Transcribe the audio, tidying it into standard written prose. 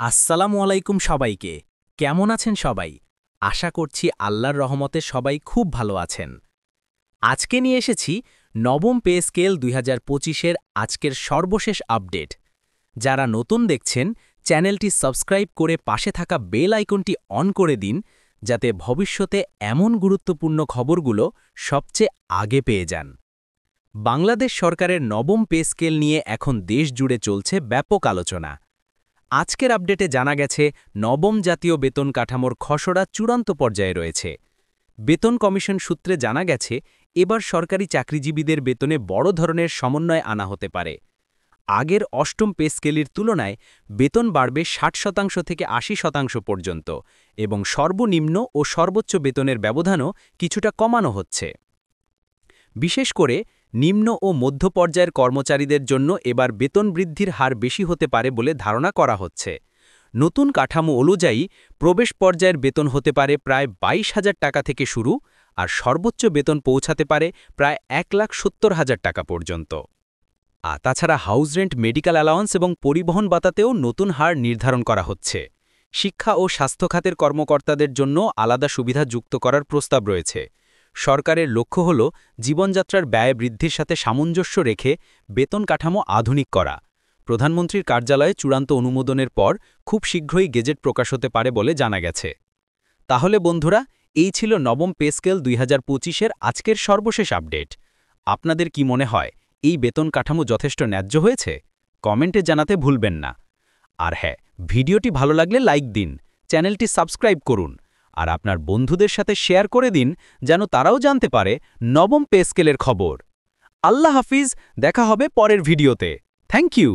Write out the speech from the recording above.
আসসালামু আলাইকুম সবাইকে। কেমন আছেন সবাই? আশা করছি আল্লাহর রহমতে সবাই খুব ভালো আছেন। আজকে নিয়ে এসেছি নবম পে স্কেল ২০২৫-এর আজকের সর্বশেষ আপডেট। যারা নতুন দেখছেন চ্যানেলটি সাবস্ক্রাইব করে পাশে থাকা বেল আইকনটি অন করে দিন, যাতে ভবিষ্যতে এমন গুরুত্বপূর্ণ খবরগুলো সবচেয়ে আগে পেয়ে যান। বাংলাদেশ সরকারের নবম পে স্কেল নিয়ে এখন দেশ জুড়ে চলছে ব্যাপক আলোচনা। আজকের আপডেটে জানা গেছে নবম জাতীয় বেতন কাঠামোর খসড়া চূড়ান্ত পর্যায়ে রয়েছে। বেতন কমিশন সূত্রে জানা গেছে এবার সরকারি চাকরিজীবীদের বেতনে বড় ধরনের সমন্বয় আনা হতে পারে। আগের অষ্টম পে স্কেলের তুলনায় বেতন বাড়বে ৬০% থেকে ৮০% পর্যন্ত এবং সর্বনিম্ন ও সর্বোচ্চ বেতনের ব্যবধানও কিছুটা কমানো হচ্ছে। বিশেষ করে নিম্ন ও মধ্য পর্যায়ের কর্মচারীদের জন্য এবার বেতন বৃদ্ধির হার বেশি হতে পারে বলে ধারণা করা হচ্ছে। নতুন কাঠামো অনুযায়ী প্রবেশ পর্যায়ের বেতন হতে পারে প্রায় ২২,০০০ টাকা থেকে শুরু, আর সর্বোচ্চ বেতন পৌঁছাতে পারে প্রায় ১,৭০,০০০ টাকা পর্যন্ত। তাছাড়া হাউস রেন্ট, মেডিকেল অ্যালাওয়েন্স এবং পরিবহন ভাতাতেও নতুন হার নির্ধারণ করা হচ্ছে। শিক্ষা ও স্বাস্থ্য খাতের কর্মকর্তাদের জন্য আলাদা সুবিধা যুক্ত করার প্রস্তাব রয়েছে। সরকারের লক্ষ্য হল জীবনযাত্রার ব্যয় বৃদ্ধির সাথে সামঞ্জস্য রেখে বেতন কাঠামো আধুনিক করা। প্রধানমন্ত্রীর কার্যালয়ে চূড়ান্ত অনুমোদনের পর খুব শীঘ্রই গেজেট প্রকাশ হতে পারে বলে জানা গেছে। তাহলে বন্ধুরা, এই ছিল নবম পে স্কেল ২০২৫-এর আজকের সর্বশেষ আপডেট। আপনাদের কি মনে হয় এই বেতন কাঠামো যথেষ্ট ন্যায্য হয়েছে? কমেন্টে জানাতে ভুলবেন না। আর হ্যাঁ, ভিডিওটি ভালো লাগলে লাইক দিন, চ্যানেলটি সাবস্ক্রাইব করুন, আর আপনার বন্ধুদের সাথে শেয়ার করে দিন যেন তারাও জানতে পারে নবম পে স্কেলের খবর। আল্লাহ হাফিজ, দেখা হবে পরের ভিডিওতে। Thank you.